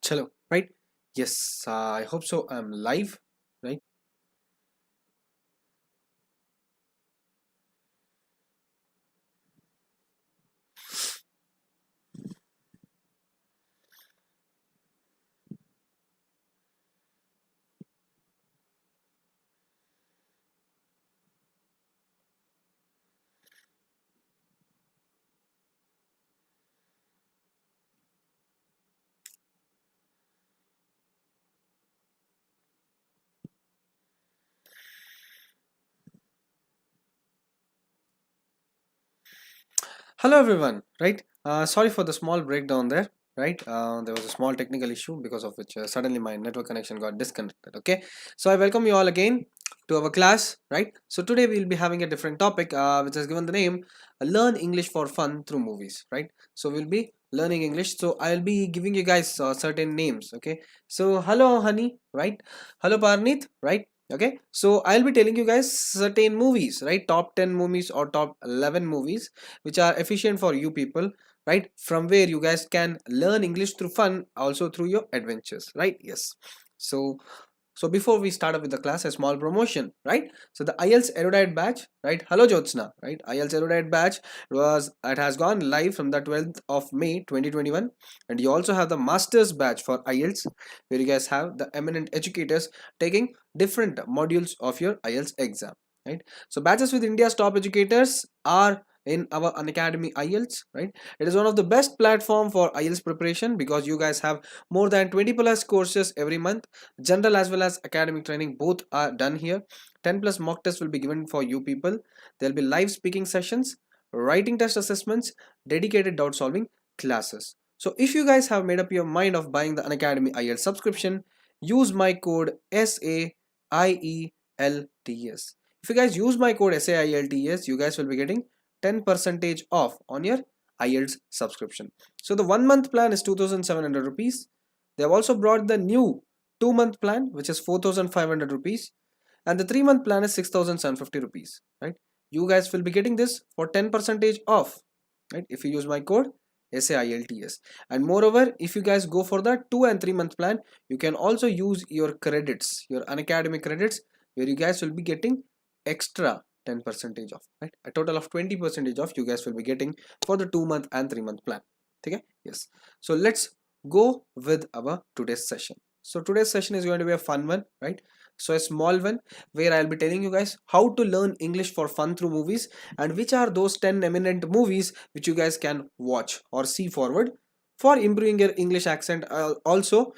Chalo, right? Yes, I hope so. I'm live, right? Hello, everyone, right? Sorry for the small breakdown there, right? There was a small technical issue because of which suddenly my network connection got disconnected. Okay, so I welcome you all again to our class, right? So today we'll be having a different topic, which has given the name "Learn English for Fun Through Movies," right? So we'll be learning English. So I'll be giving you guys certain names. Okay, so hello, honey, right? Hello, Parnit, right? Okay, so I'll be telling you guys certain movies, right? Top 10 movies or top 11 movies which are efficient for you people, right? From where you guys can learn English through fun, also through your adventures, right? Yes. So before we start up with the class, a small promotion, right? So the IELTS erudite batch, right? Hello Jyotsna, right? IELTS erudite batch it has gone live from the 12th of May 2021, and you also have the masters batch for IELTS, where you guys have the eminent educators taking different modules of your IELTS exam, right? So batches with India's top educators are in our Unacademy IELTS, right? It is one of the best platform for IELTS preparation because you guys have more than 20 plus courses every month. General as well as academic training both are done here. 10 plus mock tests will be given for you people. There'll be live speaking sessions, writing test assessments, dedicated doubt solving classes. So if you guys have made up your mind of buying the Unacademy IELTS subscription, use my code SAIELTS. If you guys use my code SAIELTS, you guys will be getting 10% off on your IELTS subscription. So the 1 month plan is 2700 rupees. They have also brought the new 2 month plan, which is 4500 rupees, and the 3 month plan is 6750 rupees, right? You guys will be getting this for 10% off, right? If you use my code SAILTS. And moreover, if you guys go for the 2 and 3 month plan, you can also use your credits, your unacademy credits, where you guys will be getting extra 10% off, right? A total of 20% off you guys will be getting for the 2 month and 3 month plan. Okay, yes. So let's go with our today's session. So today's session is going to be a fun one, right? So a small one where I'll be telling you guys how to learn English for fun through movies, and which are those 10 eminent movies which you guys can watch or see forward for improving your English accent. Also,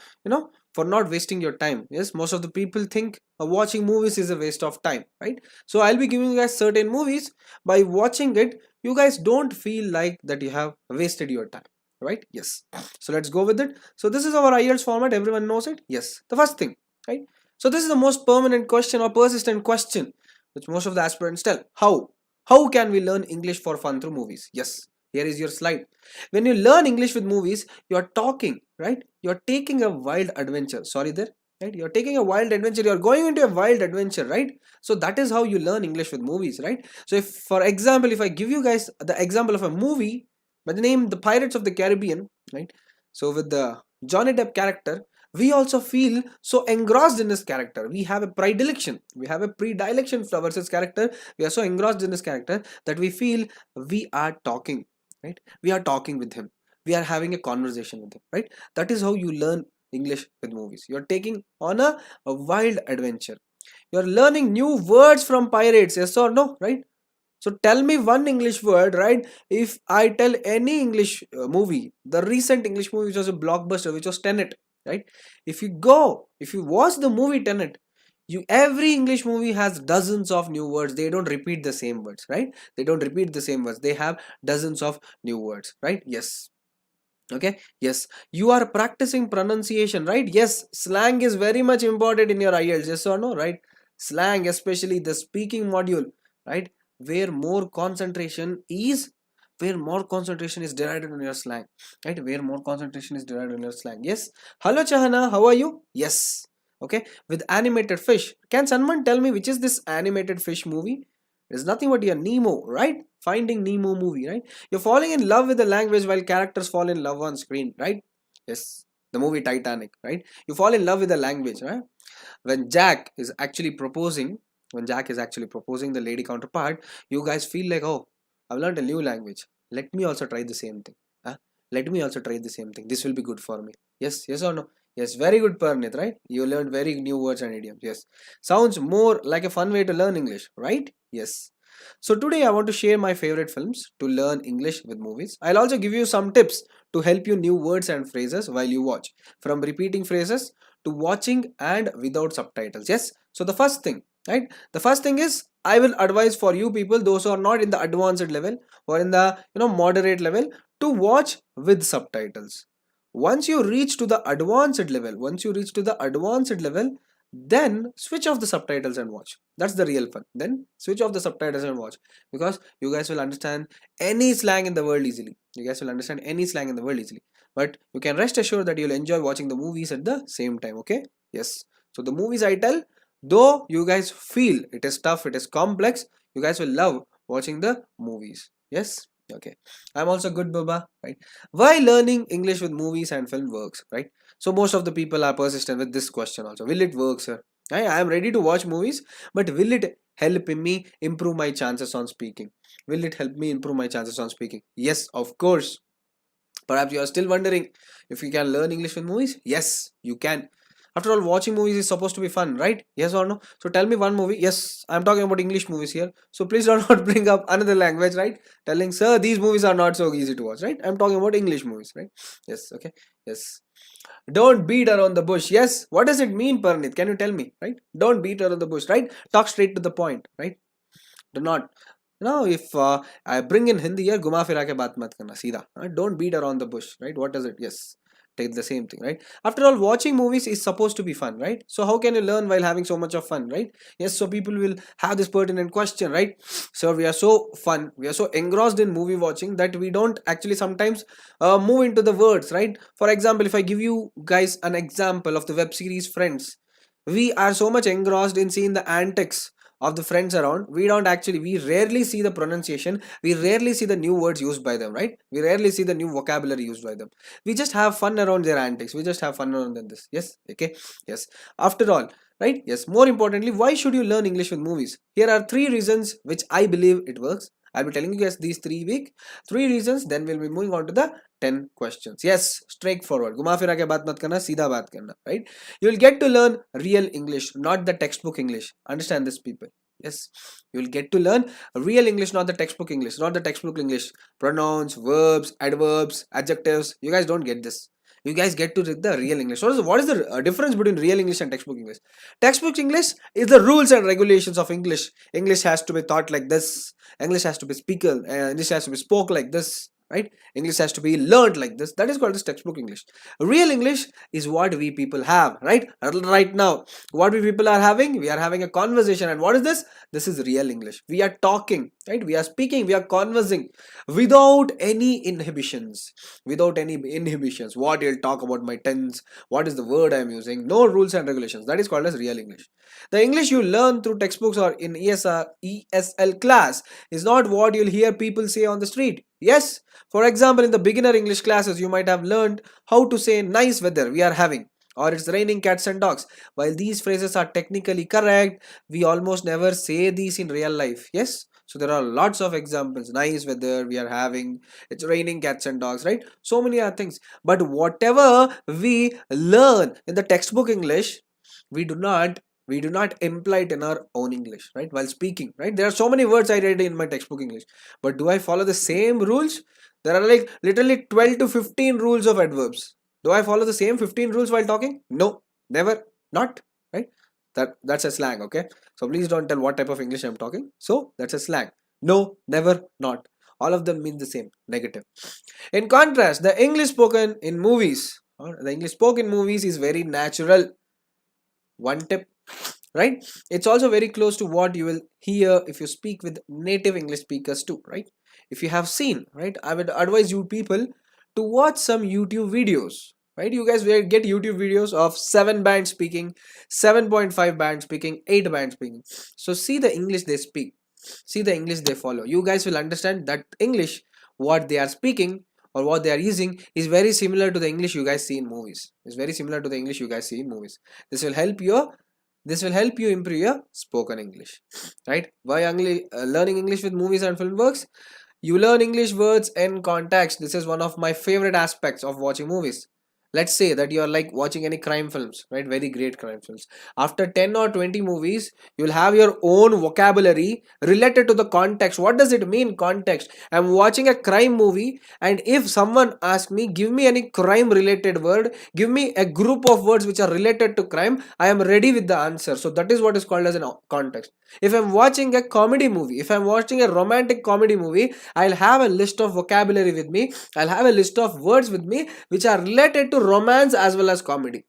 for not wasting your time. Yes, most of the people think watching movies is a waste of time, right? So I'll be giving you guys certain movies. By watching it, you guys don't feel like that you have wasted your time, right? Yes. So let's go with it. So this is our IELTS format. Everyone knows it. Yes. The first thing, right? So this is the most permanent question or persistent question which most of the aspirants tell. How can we learn English for fun through movies? Yes. Here is your slide. When you learn English with movies, you are talking, right? You're taking a wild adventure. Sorry there, right? You're taking a wild adventure. You're going into a wild adventure, right? So that is how you learn English with movies, right? So if, for example, if I give you guys the example of a movie by the name The Pirates of the Caribbean, right? So with the Johnny Depp character, we also feel so engrossed in this character. We have a predilection. We have a predilection towards his character. We are so engrossed in this character that we feel we are talking, right? We are talking with him. We are having a conversation with him, right? That is how you learn English with movies. You're taking on a wild adventure. You're learning new words from pirates, yes or no, right? So tell me one English word, right? If I tell any English movie, the recent English movie which was a blockbuster, which was Tenet, right? If you watch the movie Tenet, every English movie has dozens of new words. They don't repeat the same words, right? They don't repeat the same words. They have dozens of new words, right? Yes. Okay, yes, you are practicing pronunciation, right? Yes, slang is very much important in your IELTS, yes or no, right? Slang, especially the speaking module, right? where more concentration is where more concentration is derived on your slang, right? Where more concentration is derived on your slang. Yes. Hello Chahana, how are you? Yes. Okay, with animated fish, can someone tell me which is this animated fish movie? It's nothing but your Nemo, right? Finding Nemo movie, right? You're falling in love with the language while characters fall in love on screen, right? Yes. the movie Titanic, right? You fall in love with the language, right? When Jack is actually proposing, when Jack is actually proposing the lady counterpart, you guys feel like, oh, I've learned a new language. Let me also try the same thing. Huh? Let me also try the same thing. This will be good for me. Yes, yes or no? Yes, very good, Parnit, right? You learned very new words and idioms. Yes. Sounds more like a fun way to learn English, right? Yes. So today I want to share my favorite films to learn English with movies. I'll also give you some tips to help you new words and phrases while you watch. From repeating phrases to watching and without subtitles. Yes. So the first thing, right? The first thing is I will advise for you people, those who are not in the advanced level or in the moderate level, to watch with subtitles. Once you reach to the advanced level, then switch off the subtitles and watch. That's the real fun. Then switch off the subtitles and watch, because you guys will understand any slang in the world easily. But you can rest assured that you'll enjoy watching the movies at the same time. Okay? Yes. So the movies I tell, though you guys feel it is tough, it is complex, you guys will love watching the movies. Yes. Okay. I'm also good, Baba. Right? Why learning English with movies and film works? Right? So most of the people are persistent with this question also. Will it work, sir? I am ready to watch movies, but will it help me improve my chances on speaking? Will it help me improve my chances on speaking? Yes, of course. Perhaps you are still wondering if you can learn English with movies. Yes, you can. After all, watching movies is supposed to be fun, right? Yes or no? So tell me one movie. Yes, I'm talking about English movies here. So please do not bring up another language, right? Telling, sir, these movies are not so easy to watch, right? I'm talking about English movies, right? Yes, okay. Yes. Don't beat around the bush. Yes. What does it mean, Parnit? Can you tell me, right? Don't beat around the bush, right? Talk straight to the point, right? Do not. If I bring in Hindi here, घुमा फिरा के बात मत करना सीधा. Don't beat around the bush, right? What does it? Yes, take the same thing, right? After all, watching movies is supposed to be fun, right? So how can you learn while having so much of fun, right? Yes, so people will have this pertinent question, right? So we are so fun, we are so engrossed in movie watching that we don't actually sometimes move into the words, right? For example, if I give you guys an example of the web series Friends, we are so much engrossed in seeing the antics of the friends around. We rarely see the pronunciation, we rarely see the new words used by them, right? We rarely see the new vocabulary used by them. We just have fun around their antics, we just have fun around this. Yes, okay. Yes, after all, right? Yes, more importantly, why should you learn English with movies? Here are three reasons which I believe it works. I'll be telling you guys these three reasons, then we'll be moving on to the 10 questions. Yes, straightforward. Guma fira ke baat mat karna, seedha baat karna, right? You'll get to learn real English, not the textbook English. Understand this, people. Yes, you'll get to learn real English, not the textbook English. Not the textbook English. Pronouns, verbs, adverbs, adjectives. You guys don't get this. You guys get to read the real English. What is the difference between real English and textbook English? Textbook English is the rules and regulations of English. English has to be taught like this. English has to be spoken. English has to be spoke like this. Right? English has to be learned like this. That is called as textbook English. Real English is what we people have, right? Right now, what we people are having, we are having a conversation. And what is this? This is real English. We are talking, right? We are speaking, we are conversing without any inhibitions. What you'll talk about my tense, what is the word I am using, no rules and regulations. That is called as real English. The English you learn through textbooks or in ESL class is not what you'll hear people say on the street. Yes, for example, in the beginner English classes, you might have learned how to say nice weather we are having, or it's raining cats and dogs. While these phrases are technically correct, we almost never say these in real life. Yes, so there are lots of examples. Nice weather we are having, it's raining cats and dogs, right? So many other things. But whatever we learn in the textbook English, we do not imply it in our own English, right? While speaking, right? There are so many words I read in my textbook English, but do I follow the same rules? There are like literally 12 to 15 rules of adverbs. Do I follow the same 15 rules while talking? No, never, not, right? That's a slang, okay? So please don't tell what type of English I'm talking. So that's a slang. No, never, not. All of them mean the same, negative. In contrast, the English spoken in movies, is very natural. One tip, right? It's also very close to what you will hear if you speak with native English speakers too, right? If you have seen, right, I would advise you people to watch some YouTube videos, right? You guys will get YouTube videos of 7 band speaking, 7.5 band speaking, 8 band speaking. So see the English they speak, see the English they follow. You guys will understand that English what they are speaking or what they are using is very similar to the English you guys see in movies. It's very similar to the English you guys see in movies. This will help you improve your spoken English, right? Why learning English with movies and film works? You learn English words in context. This is one of my favorite aspects of watching movies. Let's say that you are like watching any crime films, right? Very great crime films. After 10 or 20 movies, you'll have your own vocabulary related to the context. What does it mean, context? I'm watching a crime movie, and if someone asks me, give me any crime related word, give me a group of words which are related to crime, I am ready with the answer. So that is what is called as a context. If I'm watching a comedy movie, if I'm watching a romantic comedy movie, I'll have a list of vocabulary with me. I'll have a list of words with me which are related to romance as well as comedy.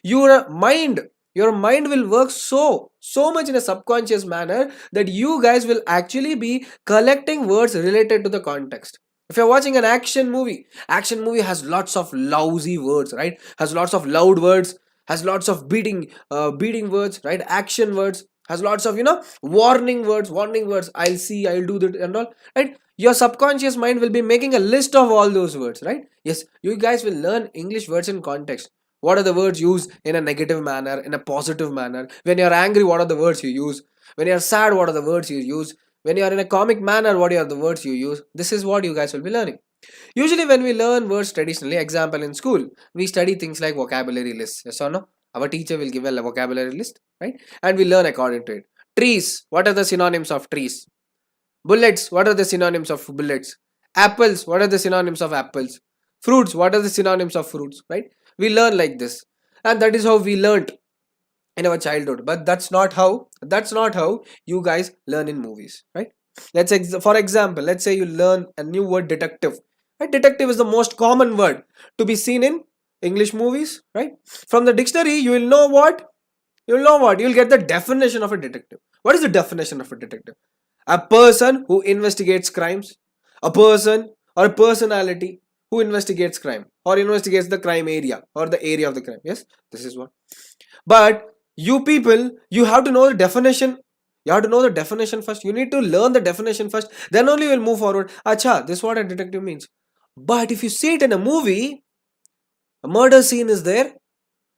Your mind will work so much in a subconscious manner that you guys will actually be collecting words related to the context. If you're watching an action movie has lots of lousy words, right? Has lots of loud words, has lots of beating words, right? Action words, has lots of warning words. I'll see, I'll do that and all, right? Your subconscious mind will be making a list of all those words, right? Yes, you guys will learn English words in context. What are the words used in a negative manner, in a positive manner? When you're angry, what are the words you use? When you're sad, what are the words you use? When you're in a comic manner, what are the words you use? This is what you guys will be learning. Usually when we learn words traditionally, example in school, we study things like vocabulary lists. Yes or no? Our teacher will give a vocabulary list, right? And we learn according to it. Trees, what are the synonyms of trees? Bullets, what are the synonyms of bullets? Apples, what are the synonyms of apples? Fruits, what are the synonyms of fruits, right? We learn like this. And that is how we learned in our childhood. But that's not how you guys learn in movies, right? For example, let's say you learn a new word, detective. Right? Detective is the most common word to be seen in English movies, right? From the dictionary, you'll get the definition of a detective. What is the definition of a detective? A person who investigates crimes, a person or a personality who investigates crime or investigates the crime area or the area of the crime. Yes, this is what. But you people, you have to know the definition. You have to know the definition first. You need to learn the definition first. Then only you'll move forward. Acha, this is what a detective means. But if you see it in a movie, a murder scene is there.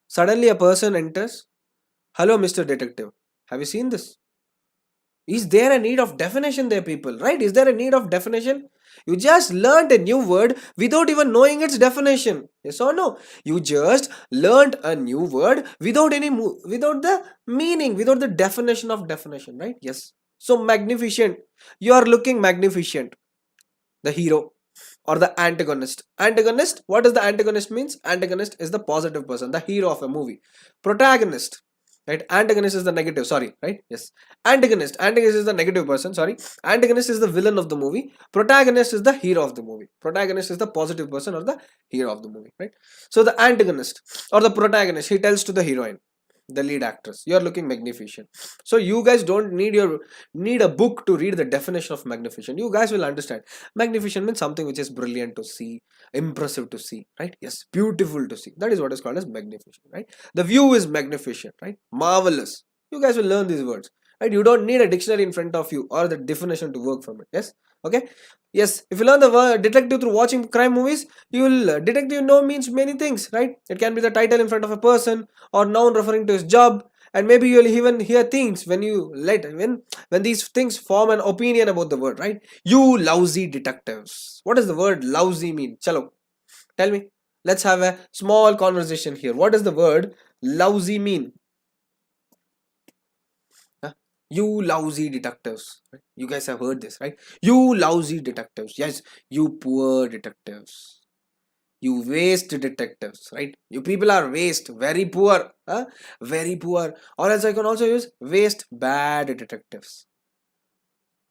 Suddenly a person enters. Hello, Mr. Detective. Have you seen this? Is there a need of definition there, people? Right? Is there a need of definition? You just learned a new word without even knowing its definition. Yes or no? You just learned a new word without without the meaning, without the definition of definition, right? Yes. So magnificent. You are looking magnificent. The hero or the antagonist. Antagonist, what does the antagonist means? Antagonist is the positive person, the hero of a movie. Protagonist, right? Antagonist is the negative, sorry, right? Yes. Antagonist is the negative person, sorry. Antagonist is the villain of the movie. Protagonist is the hero of the movie. Protagonist is the positive person or the hero of the movie, right? So the antagonist or the protagonist, he tells to the heroine, the lead actress, you are looking magnificent. So you guys don't need a book to read the definition of magnificent. You guys will understand magnificent means something which is brilliant to see, impressive to see, right? Yes, beautiful to see. That is what is called as magnificent, right? The view is magnificent, right? Marvelous. You guys will learn these words, right? You don't need a dictionary in front of you or the definition to work from it. Yes, okay. Yes, if you learn the word detective through watching crime movies, you will detective know means many things, right? It can be the title in front of a person or noun referring to his job, and maybe you'll even hear things when these things form an opinion about the word, right? You lousy detectives. What does the word lousy mean? Chalo, tell me. Let's have a small conversation here. What does the word lousy mean? Huh? You lousy detectives. Right? You guys have heard this, right? You lousy detectives. Yes, you poor detectives. You waste detectives, right? You people are waste, very poor, huh? Very poor. Or else I can also use waste bad detectives.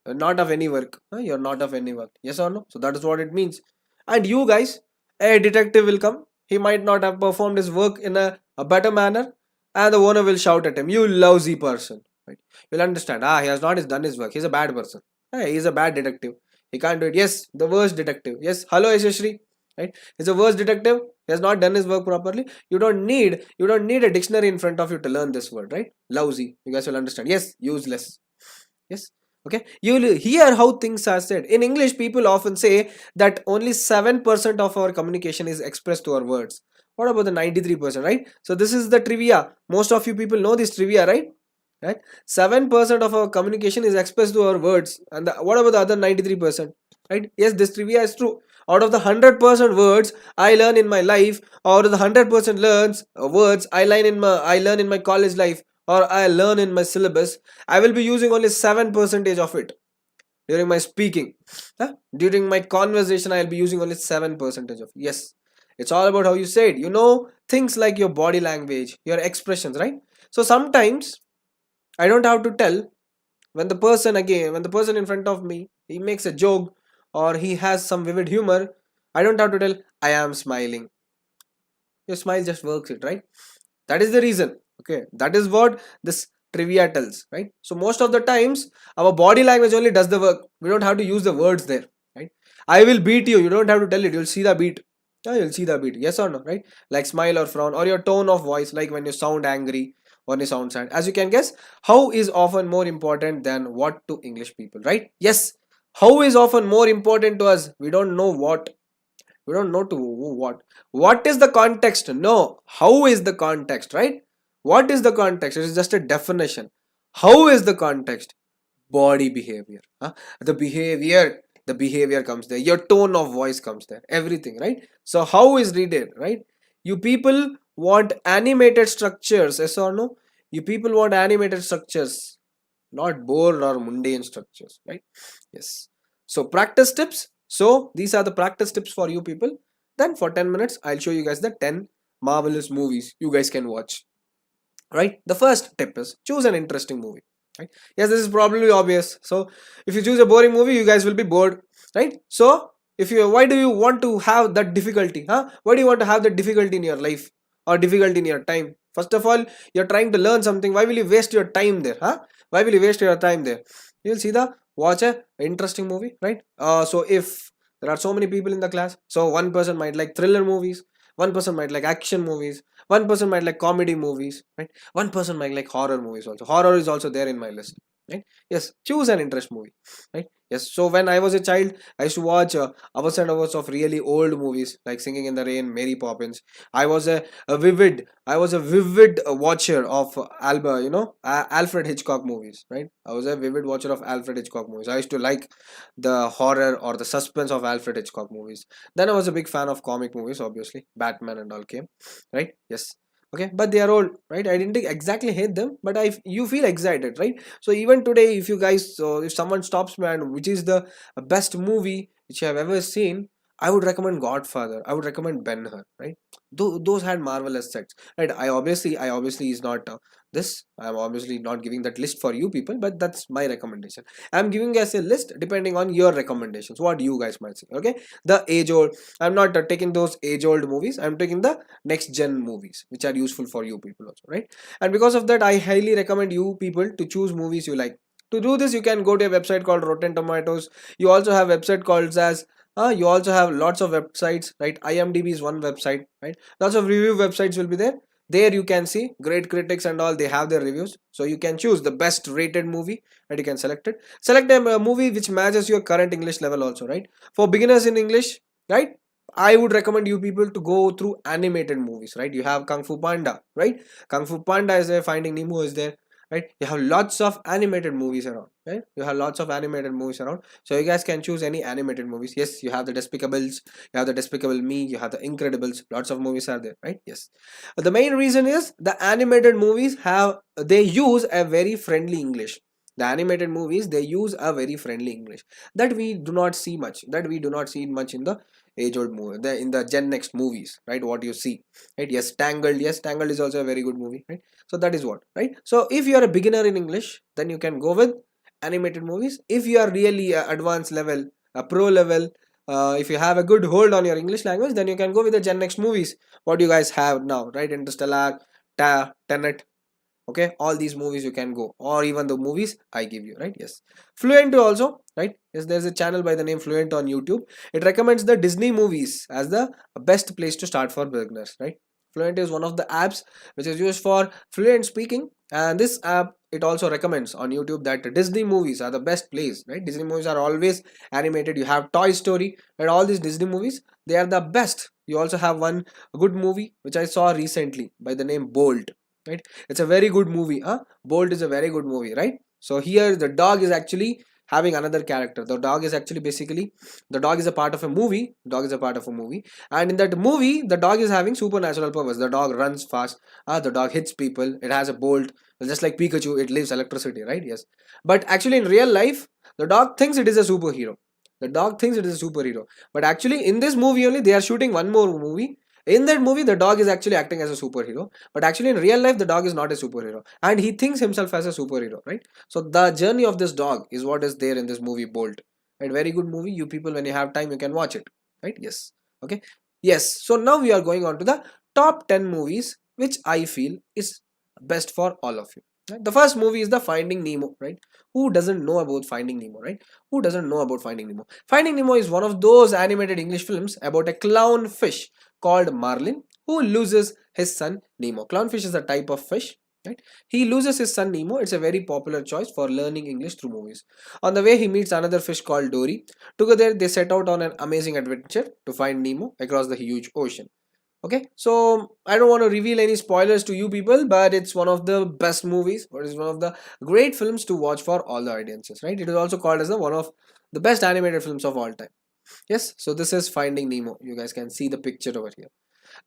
Not of any work, huh? You're not of any work. Yes or no? So that is what it means. And you guys, a detective will come. He might not have performed his work in a better manner, and the owner will shout at him, "You lousy person!" Right? You'll understand. He has not done his work. He's a bad person. He's a bad detective. He can't do it. Yes, the worst detective. Yes, hello, Yashashri. Right? He's a worst detective. He has not done his work properly. You don't need a dictionary in front of you to learn this word, right? Lousy. You guys will understand. Yes, useless. Yes. Okay, you will hear how things are said. In English, people often say that only 7% of our communication is expressed through our words. What about the 93%, right? So this is the trivia. Most of you people know this trivia, right? Right? 7% of our communication is expressed through our words. And what about the other 93%? Right? Yes, this trivia is true. Out of the 100% words I learn in my life, out of the 100% learns words I learn in my college life, or I learn in my syllabus, I will be using only 7% of it during my speaking. Huh? During my conversation, I'll be using only 7% of it. Yes, it's all about how you say it. Things like your body language, your expressions, right? So sometimes I don't have to tell when the person in front of me, he makes a joke or he has some vivid humor, I don't have to tell I am smiling. Your smile just works it, right? That is the reason. Okay, that is what this trivia tells, right? So most of the times our body language only does the work. We don't have to use the words there, right? I will beat you. You don't have to tell it. You'll see the beat. Yeah, you'll see the beat. Yes or no, right? Like smile or frown, or your tone of voice, like when you sound angry, when you sound sad. As you can guess, how is often more important than what to English people, right? Yes, how is often more important to us. We don't know to what is the context. No, how is the context, right? What is the context? It is just a definition. How is the context? Body behavior, huh? The behavior comes there, your tone of voice comes there, everything, right? So how is needed, right? You people want animated structures, yes or no? You people want animated structures, not bored or mundane structures, right? Yes. So practice tips. So these are the practice tips for you people. Then for 10 minutes, I'll show you guys the 10 marvelous movies you guys can watch. Right? The first tip is choose an interesting movie. Right? Yes, this is probably obvious. So if you choose a boring movie, you guys will be bored. Right? So if you why do you want to have that difficulty? Huh? Why do you want to have that difficulty in your life or difficulty in your time? First of all, you're trying to learn something. Why will you waste your time there? Huh? Why will you waste your time there? You'll see the watch a interesting movie, right? So if there are so many people in the class, so one person might like thriller movies, one person might like action movies, one person might like comedy movies, right? One person might like horror movies also. Horror is also there in my list, right? Yes, choose an interest movie, right? Yes. So when I was a child, I used to watch hours and hours of really old movies like Singing in the Rain, Mary Poppins. I was a vivid watcher of Alfred Hitchcock movies, right? I was a vivid watcher of Alfred Hitchcock movies. I used to like the horror or the suspense of Alfred Hitchcock movies. Then I was a big fan of comic movies, obviously. Batman and all came, right? Yes. Okay, but they are old, right? I didn't exactly hate them, but you feel excited, right? So even today, if you guys, if someone stops me and which is the best movie which you have ever seen, I would recommend Godfather. I would recommend Ben-Hur, right? Those had marvelous sets, right? I obviously is not this. I'm obviously not giving that list for you people, but that's my recommendation. I'm giving us a list depending on your recommendations. What you guys might say, okay? The age old. I'm not taking those age old movies. I'm taking the next gen movies which are useful for you people also, right? And because of that, I highly recommend you people to choose movies you like. To do this, you can go to a website called Rotten Tomatoes. You also have website called as you also have lots of websites, right? IMDb is one website, right? Lots of review websites will be there. There you can see great critics and all, they have their reviews, so you can choose the best rated movie and you can select a movie which matches your current English level also, right? For beginners in English, right, I would recommend you people to go through animated movies, right? You have Kung Fu Panda, right? Kung Fu Panda is there, Finding Nemo is there, right? You have lots of animated movies around, right? You have lots of animated movies around, so you guys can choose any animated movies. Yes, you have the Despicables, you have the Despicable Me, you have the Incredibles, lots of movies are there, right? Yes. The main reason is the animated movies they use a very friendly English. The animated movies, they use a very friendly English that we do not see much, in the age old movie, in the Gen Next movies, right? What you see, right? Yes, Tangled is also a very good movie, right? So that is what, right? So if you are a beginner in English, then you can go with animated movies. If you are really advanced level, a pro level, if you have a good hold on your English language, then you can go with the Gen Next movies, what you guys have now, right? Interstellar, Tenet, okay? All these movies you can go, or even the movies I give you, right? Yes. Fluent also, right? Yes, there's a channel by the name Fluent on YouTube. It recommends the Disney movies as the best place to start for beginners, right? Fluent is one of the apps which is used for fluent speaking, and this app it also recommends on YouTube that Disney movies are the best place, right? Disney movies are always animated. You have Toy Story, and all these Disney movies, they are the best. You also have one good movie which I saw recently by the name Bolt, right? It's a very good movie. Bolt is a very good movie, right? So here the dog is actually having another character. The dog is actually basically, the dog is a part of a movie. Dog is a part of a movie, and in that movie the dog is having supernatural powers. The dog runs fast. The dog hits people. It has a bolt. Just like Pikachu, it leaves electricity, right? Yes. But actually in real life, the dog thinks it is a superhero. The dog thinks it is a superhero. But actually in this movie only, they are shooting one more movie. In that movie, the dog is actually acting as a superhero. But actually in real life, the dog is not a superhero. And he thinks himself as a superhero, right? So the journey of this dog is what is there in this movie Bolt. Right? Very good movie. You people, when you have time, you can watch it. Right? Yes. Okay. Yes. So now we are going on to the top 10 movies which I feel is best for all of you. Right? The first movie is the Finding Nemo, right? Who doesn't know about Finding Nemo, right? Who doesn't know about Finding Nemo? Finding Nemo is one of those animated English films about a clownfish called Marlin who loses his son Nemo. Clownfish is a type of fish, right? He loses his son Nemo. It's a very popular choice for learning English through movies. On the way, he meets another fish called Dory. Together, they set out on an amazing adventure to find Nemo across the huge ocean. Okay, so I don't want to reveal any spoilers to you people, but it's one of the best movies, or it's one of the great films to watch for all the audiences, right? It is also called as one of the best animated films of all time. Yes, so this is Finding Nemo. You guys can see the picture over here.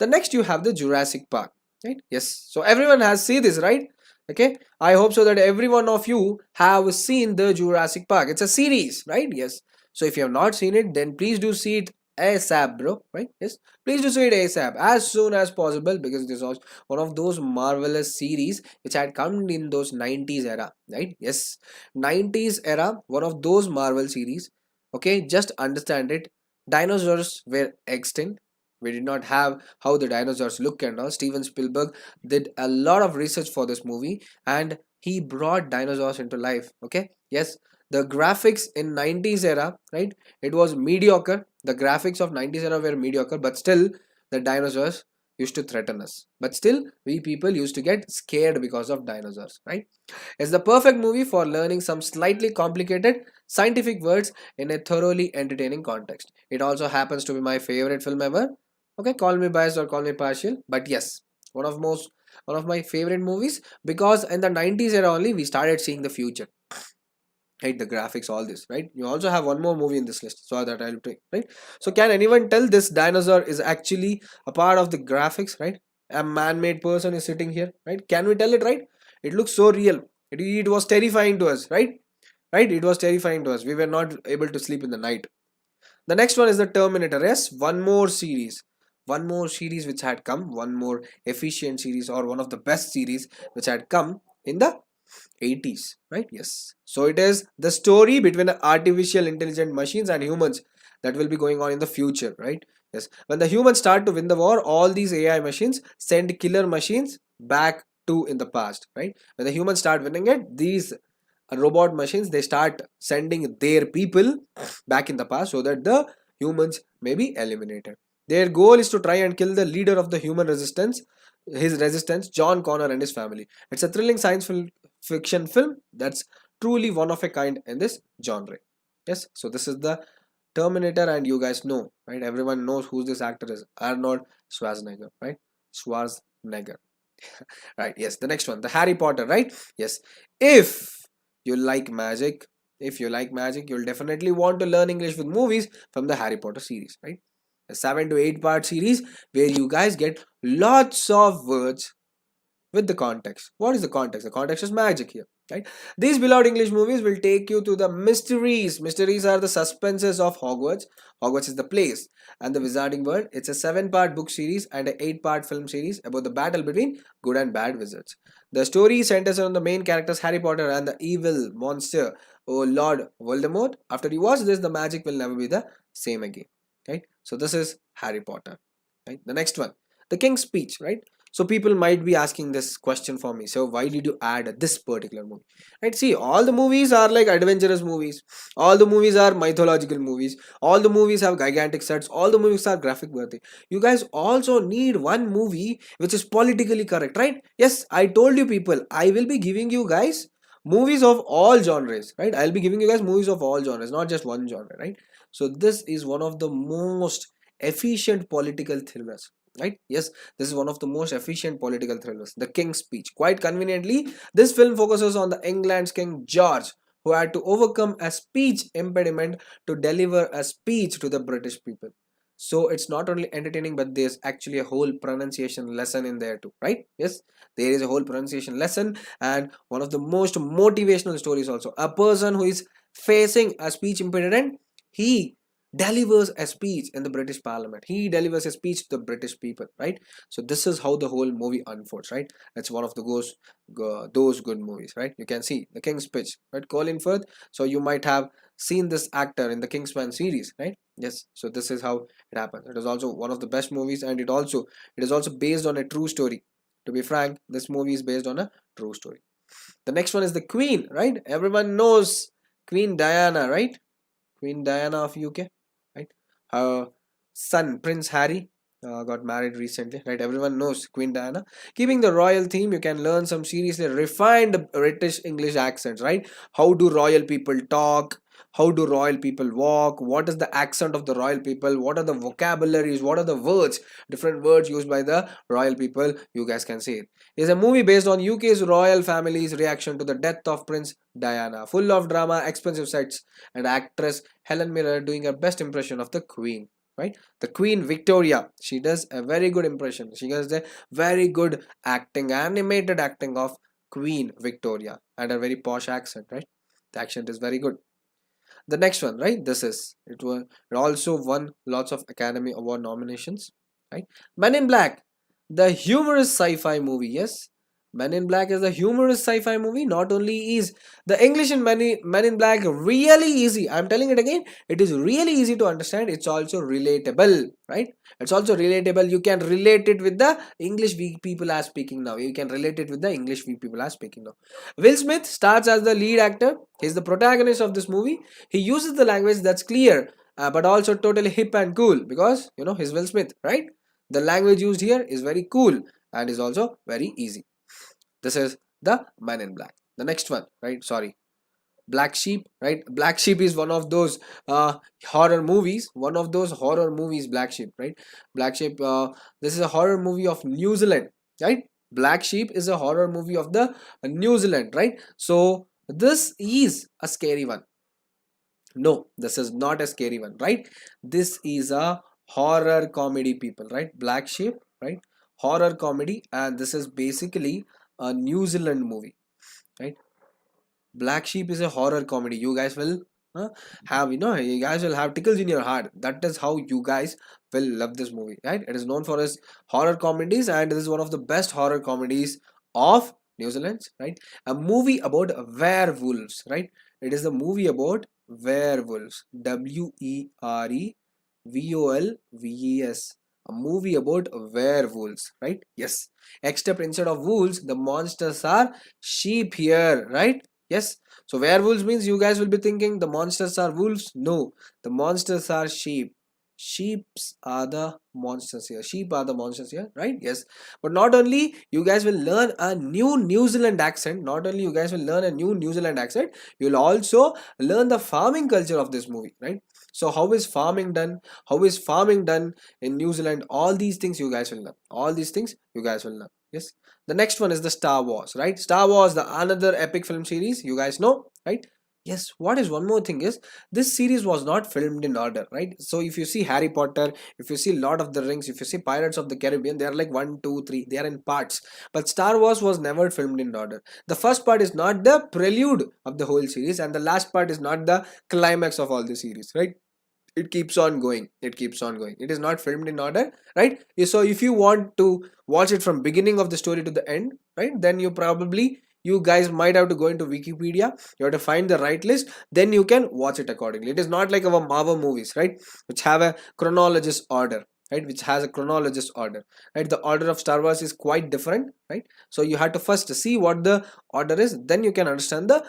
The next you have the Jurassic Park, right? Yes, so everyone has seen this, right? Okay, I hope so that every one of you have seen the Jurassic Park. It's a series, right? Yes, so if you have not seen it, then please do see it ASAP, bro, right? Yes, please do see it ASAP, as soon as possible, because this was one of those marvelous series which had come in those 90s era, right? Yes, 90s era, one of those Marvel series. Okay, just understand it. Dinosaurs were extinct. We did not have how the dinosaurs look and all. Steven Spielberg did a lot of research for this movie, and he brought dinosaurs into life. Okay, yes, the graphics in 90s era, right? It was mediocre. The graphics of 90s era were mediocre, but still the dinosaurs used to threaten us. But still, we people used to get scared because of dinosaurs, right? It's the perfect movie for learning some slightly complicated scientific words in a thoroughly entertaining context. It also happens to be my favorite film ever. Okay, call me biased or call me partial, but yes, one of my favorite movies, because in the 90s era only we started seeing the future, right? The graphics, all this, right? You also have one more movie in this list, so that I'll take, right? So can anyone tell this dinosaur is actually a part of the graphics, right? A man-made person is sitting here, right? Can we tell it, right? It looks so real. It was terrifying to us, right? Right, it was terrifying to us. We were not able to sleep in the night. The next one is the Terminator. Yes, one more series which had come, one more efficient series, or one of the best series which had come in the 80s, right? Yes, so it is the story between artificial intelligent machines and humans that will be going on in the future, right? Yes, when the humans start to win the war, all these AI machines send killer machines back to in the past, right? When the humans start winning it, these robot machines, they start sending their people back in the past so that the humans may be eliminated. Their goal is to try and kill the leader of the human resistance, his resistance, John Connor and his family. It's a thrilling fiction film that's truly one of a kind in this genre. Yes, so this is the Terminator, and you guys know, right? Everyone knows who this actor is. Arnold Schwarzenegger, right? Schwarzenegger. Right, yes. The next one, the Harry Potter, right? Yes. If you like magic, if you like magic, you'll definitely want to learn English with movies from the Harry Potter series, right? A 7 to 8 part series where you guys get lots of words with the context. What is the context? The context is magic here, right? These beloved English movies will take you to the mysteries. Mysteries are the suspenses of Hogwarts. Hogwarts is the place, and the Wizarding World. It's a 7-part book series and an 8-part film series about the battle between good and bad wizards. The story centers on the main characters Harry Potter and the evil monster, oh Lord Voldemort. After you watch this, the magic will never be the same again, right? So this is Harry Potter, right? The next one, the King's Speech, right? So people might be asking this question for me. So why did you add this particular movie? Right? See, all the movies are like adventurous movies. All the movies are mythological movies. All the movies have gigantic sets. All the movies are graphic worthy. You guys also need one movie which is politically correct, right? Yes, I told you people, I will be giving you guys movies of all genres, right? I'll be giving you guys movies of all genres, not just one genre, right? So this is one of the most efficient political thrillers, right? Yes, this is one of the most efficient political thrillers, The King's Speech. Quite conveniently, this film focuses on the England's King George, who had to overcome a speech impediment to deliver a speech to the British people. So it's not only entertaining, but there's actually a whole pronunciation lesson in there too, right? Yes, there is a whole pronunciation lesson, and one of the most motivational stories also. A person who is facing a speech impediment, he delivers a speech in the British Parliament. He delivers a speech to the British people, right? So this is how the whole movie unfolds, right? It's one of the those good movies, right? You can see The King's Speech, right? Colin Firth. So you might have seen this actor in the Kingsman series, right? Yes. So this is how it happens. It is also one of the best movies, and it is also based on a true story. To be frank, this movie is based on a true story. The next one is the Queen, right? Everyone knows Queen Diana, right? Queen Diana of UK, right? Her son Prince Harry got married recently, right? Everyone knows Queen Diana. Keeping the royal theme, you can learn some seriously refined British English accents, right? How do royal people talk? How do royal people walk? What is the accent of the royal people? What are the vocabularies? What are the words? Different words used by the royal people. You guys can see it. It's a movie based on UK's royal family's reaction to the death of Prince Diana. Full of drama, expensive sets, and actress Helen Mirren doing her best impression of the Queen. Right, the Queen Victoria. She does a very good impression. She does a very good acting, animated acting of Queen Victoria, and a very posh accent. Right, the accent is very good. The next one, right? It also won lots of Academy Award nominations. Right, Men in Black, the humorous sci-fi movie. Yes, Men in Black is a humorous sci-fi movie. Not only is the English in Men in Black really easy, I'm telling it again, it is really easy to understand. It's also relatable, right? It's also relatable. You can relate it with the English we people are speaking now. You can relate it with the English we people are speaking now. Will Smith starts as the lead actor. He's the protagonist of this movie. He uses the language that's clear, but also totally hip and cool, because he's Will Smith, right? The language used here is very cool and is also very easy. This is the Men in Black. The next one, right? Sorry, Black Sheep, right? Black Sheep is one of those horror movies. One of those horror movies, Black Sheep, right? Black Sheep. This is a horror movie of New Zealand, right? Black Sheep is a horror movie of the New Zealand, right? So this is a scary one. No, this is not a scary one, right? This is a horror comedy, people, right? Black Sheep, right? Horror comedy, and this is basically a New Zealand movie, right? Black Sheep is a horror comedy. You guys will have, you guys will have tickles in your heart. That is how you guys will love this movie, right? It is known for its horror comedies, and this is one of the best horror comedies of New Zealand, right? A movie about werewolves, right? It is a movie about werewolves. Werewolves. A movie about werewolves, right? Yes. Except instead of wolves, the monsters are sheep here, right? Yes. So werewolves means you guys will be thinking the monsters are wolves. No, the monsters are sheep. Sheeps are the monsters here. Sheep are the monsters here, right? Yes. But not only you guys will learn a new New Zealand accent, you will also learn the farming culture of this movie, right? So how is farming done? How is farming done in New Zealand? All these things you guys will learn. All these things you guys will learn. Yes. The next one is the Star Wars, right? Star Wars, the another epic film series, you guys know, right? Yes, what is one more thing is this series was not filmed in order, right? So if you see Harry Potter, if you see Lord of the Rings, if you see Pirates of the Caribbean, they are like 1, 2, 3, they are in parts. But Star Wars was never filmed in order. The first part is not the prelude of the whole series, and the last part is not the climax of all the series, right? It keeps on going. It is not filmed in order, right? So if you want to watch it from beginning of the story to the end, right, then you guys might have to go into Wikipedia. You have to find the right list, then you can watch it accordingly. It is not like our Marvel movies, right, which have a chronologist order, right, which has a chronologist order, right? The order of Star Wars is quite different, right? So you have to first see what the order is, then you can understand the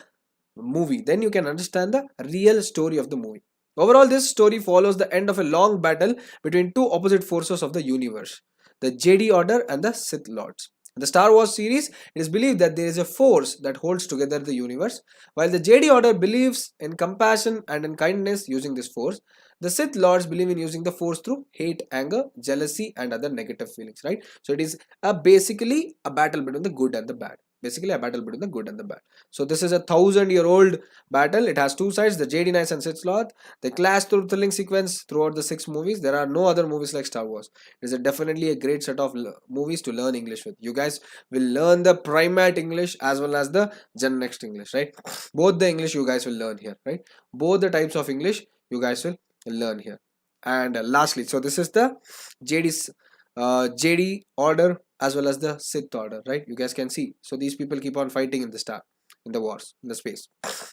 movie, then you can understand the real story of the movie. Overall, this story follows the end of a long battle between two opposite forces of the universe, the Jedi Order and the Sith Lords. In the Star Wars series, it is believed that there is a force that holds together the universe, while the Jedi Order believes in compassion and in kindness using this force. The Sith Lords believe in using the force through hate, anger, jealousy, and other negative feelings, right? So it is basically a battle between the good and the bad. Basically, a battle between the good and the bad. So this is a 1,000-year-old battle. It has two sides: the Jedi Knights and Sith Lords. They clash through thrilling sequence throughout the 6 movies. There are no other movies like Star Wars. It is definitely a great set of movies to learn English with. You guys will learn the primate English as well as the Gen Next English, right? Both the English you guys will learn here, right? Both the types of English you guys will learn here. And lastly, so this is the JD's JD order as well as the Sith order, right? You guys can see. So these people keep on fighting in the star, in the wars, in the space,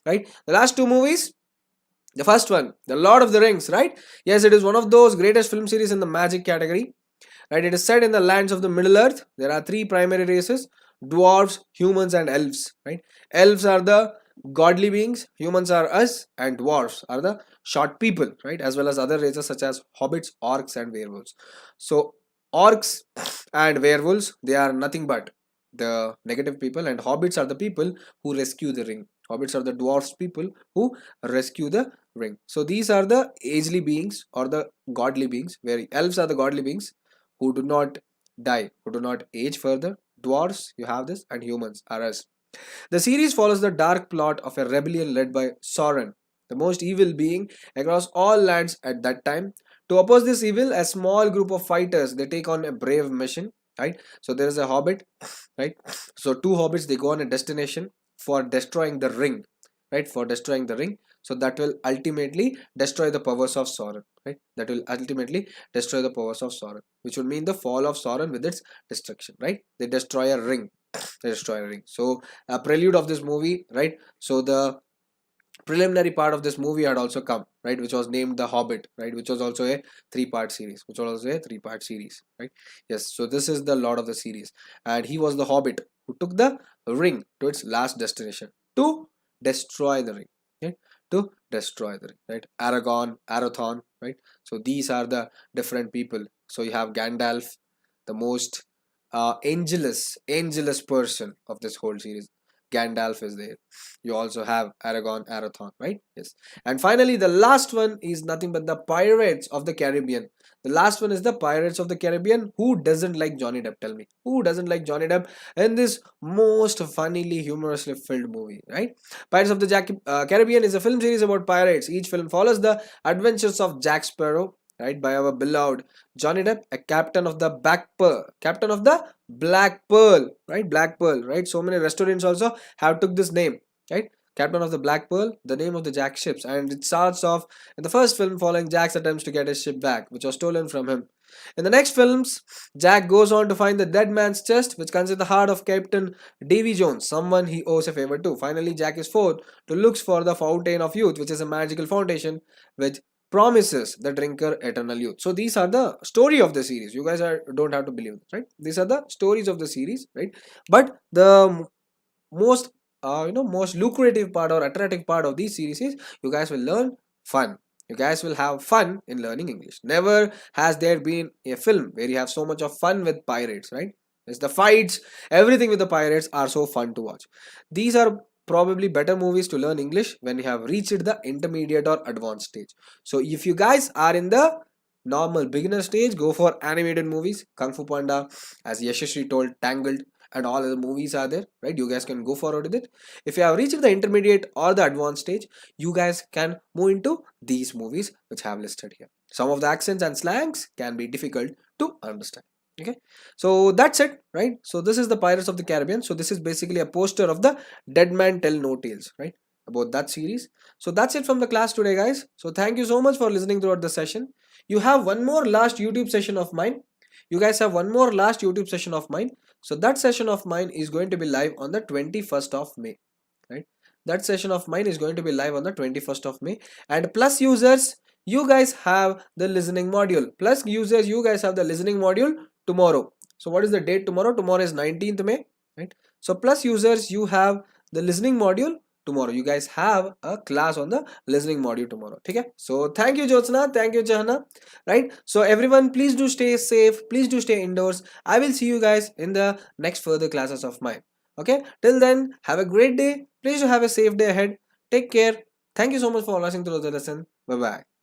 right? The last 2 movies. The first one, The Lord of the Rings, right? Yes, it is one of those greatest film series in the magic category, right? It is set in the lands of the Middle Earth. There are three primary races: dwarves, humans, and elves, right? Elves are the godly beings, humans are us, and dwarves are the short people, right? As well as other races such as hobbits, orcs, and werewolves. So orcs and werewolves, they are nothing but the negative people, and hobbits are the people who rescue the ring. Hobbits are the dwarfs people who rescue the ring. So these are the agely beings or the godly beings, where elves are the godly beings who do not die, who do not age further. Dwarves, you have this, and humans are us. The series follows the dark plot of a rebellion led by Sauron, the most evil being across all lands at that time. To oppose this evil, a small group of fighters, they take on a brave mission, right? So there is a hobbit, right? So two hobbits, they go on a destination for destroying the ring, right? For destroying the ring. So that will ultimately destroy the powers of Sauron, right? That will ultimately destroy the powers of Sauron, which will mean the fall of Sauron with its destruction, right? They destroy a ring. They destroy a ring. So a prelude of this movie, right? So the preliminary part of this movie had also come, right? Which was named The Hobbit, right? Which was also a three-part series. Right? Yes. So this is the Lord of the series, and he was the Hobbit who took the ring to its last destination to destroy the ring. Okay? To destroy the ring, right? Aragon, Arathon, right? So these are the different people. So you have Gandalf, the most angelus person of this whole series. Gandalf is there. You also have Aragon, Arathon, right? Yes. And finally, the last one is nothing but the Pirates of the Caribbean. The last one is the Pirates of the Caribbean. Who doesn't like Johnny Depp? Tell me. Who doesn't like Johnny Depp in this most funnily, humorously filled movie, right? Pirates of the Caribbean is a film series about pirates. Each film follows the adventures of Jack Sparrow, right, by our beloved Johnny Depp, a captain of the Black Pearl, right? Black Pearl, right? So many restaurants also have took this name, right? Captain of the Black Pearl, the name of the Jack ships, and it starts off in the first film following Jack's attempts to get his ship back, which was stolen from him. In the next films, Jack goes on to find the dead man's chest, which contains the heart of Captain Davy Jones, someone he owes a favor to. Finally, Jack is forced to look for the Fountain of Youth, which is a magical fountain which promises the drinker eternal youth. So these are the story of the series. You guys don't have to believe this, right? These are the stories of the series, right? But the most most lucrative part or attractive part of these series is you guys will learn fun. You guys will have fun in learning English. Never has there been a film where you have so much of fun with pirates, right? It's the fights, everything with the pirates are so fun to watch. These are probably better movies to learn English when you have reached the intermediate or advanced stage. So if you guys are in the normal beginner stage, go for animated movies. Kung Fu Panda, as Yashashri told, Tangled, and all other movies are there, right? You guys can go forward with it. If you have reached the intermediate or the advanced stage, you guys can move into these movies which I have listed here. Some of the accents and slangs can be difficult to understand. Okay, so that's it, right? So this is the Pirates of the Caribbean. So this is basically a poster of the Dead Man Tell No Tales, right? About that series. So that's it from the class today, guys. So thank you so much for listening throughout the session. You have one more last YouTube session of mine. You guys have one more last YouTube session of mine. So that session of mine is going to be live on the 21st of May, right? That session of mine is going to be live on the 21st of May. And plus users, you guys have the listening module. Plus users, you guys have the listening module tomorrow. So what is the date tomorrow? Tomorrow is 19th May, right? So plus users, you have the listening module tomorrow. You guys have a class on the listening module tomorrow. Okay, so thank you Jyotsna, thank you Jahana. Right, so everyone, please do stay safe, please do stay indoors. I will see you guys in the next further classes of mine. Okay, till then, have a great day. Please do have a safe day ahead. Take care. Thank you so much for listening to the lesson. Bye bye.